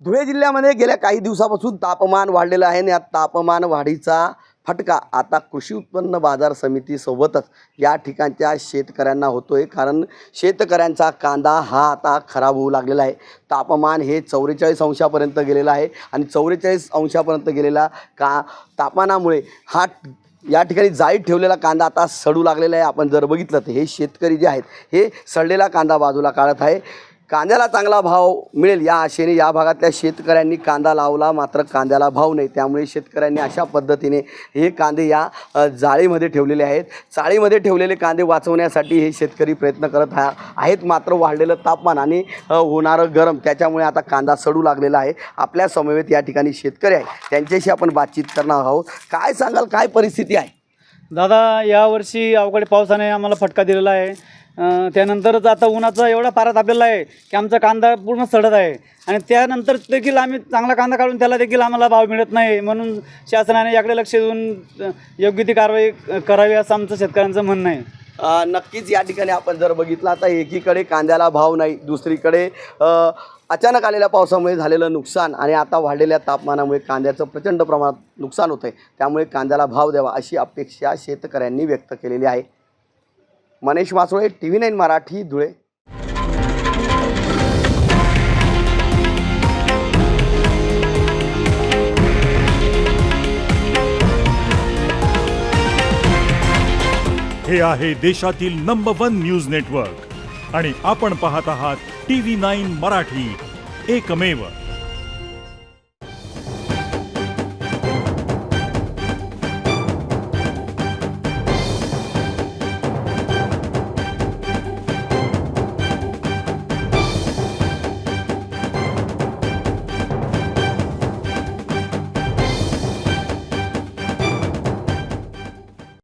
धुळे जिल्ह्यामध्ये गेल्या काही दिवसापासून तापमान वाढलेलं आहे आणि या तापमान वाढीचा फटका आता कृषी उत्पन्न बाजार समितीसोबतच या ठिकाणच्या शेतकऱ्यांना होतोय। कारण शेतकऱ्यांचा कांदा हा आता खराब होऊ लागलेला आहे। तापमान हे 44 अंशापर्यंत गेलेलं आहे आणि 44 अंशापर्यंत गेलेला तापमानामुळे हा या ठिकाणी जाळीत ठेवलेला कांदा आता सडू लागलेला आहे। आपण जर बघितलं तर हे शेतकरी जे आहेत हे सडलेला कांदा बाजूला काढत आहे। कांद्याला चांगला भाव मिळेल या आशेने या भागातल्या शेतकऱ्यांनी कांदा लावला, मात्र कांद्याला भाव नाही। त्यामुळे शेतकऱ्यांनी अशा पद्धतीने हे कांदे या जाळीमध्ये ठेवलेले आहेत। चाळीमध्ये ठेवलेले कांदे वाचवण्यासाठी हे शेतकरी प्रयत्न करत आहेत, मात्र वाढलेलं तापमान आणि होणारं गरम त्याच्यामुळे आता कांदा सडू लागलेला आहे। आपल्या समवेत या ठिकाणी शेतकरी आहे, त्यांच्याशी आपण बातचीत करणार आहोत। काय सांगाल, काय परिस्थिती आहे? दादा, यावर्षी अवकाळी पावसाने आम्हाला फटका दिलेला आहे। त्यानंतरच आता उन्हाचा एवढा पारा तापलेला आहे की आमचा कांदा पूर्ण सडत आहे आणि त्यानंतर देखील आम्ही चांगला कांदा काढून त्याला देखील आम्हाला भाव मिळत नाही। म्हणून शासनाने याकडे लक्ष देऊन योग्य ती कारवाई करावी असं आमचं शेतकऱ्यांचं म्हणणं आहे। नक्कीच या ठिकाणी आपण जर बघितलं आता एकीकडे कांद्याला भाव नाही, दुसरीकडे अचानक आलेल्या पावसामुळे झालेलं नुकसान आणि आता वाढलेल्या तापमानामुळे कांद्याचं प्रचंड प्रमाणात नुकसान होतं आहे। त्यामुळे कांद्याला भाव द्यावा अशी अपेक्षा शेतकऱ्यांनी व्यक्त केलेली आहे। मनीष मासोळे, TV9 मराठी, धुळे। हे आहे देशातील नंबर 1 न्यूज नेटवर्क आणि आपण पाहत आहात TV9 मराठी, एकमेव।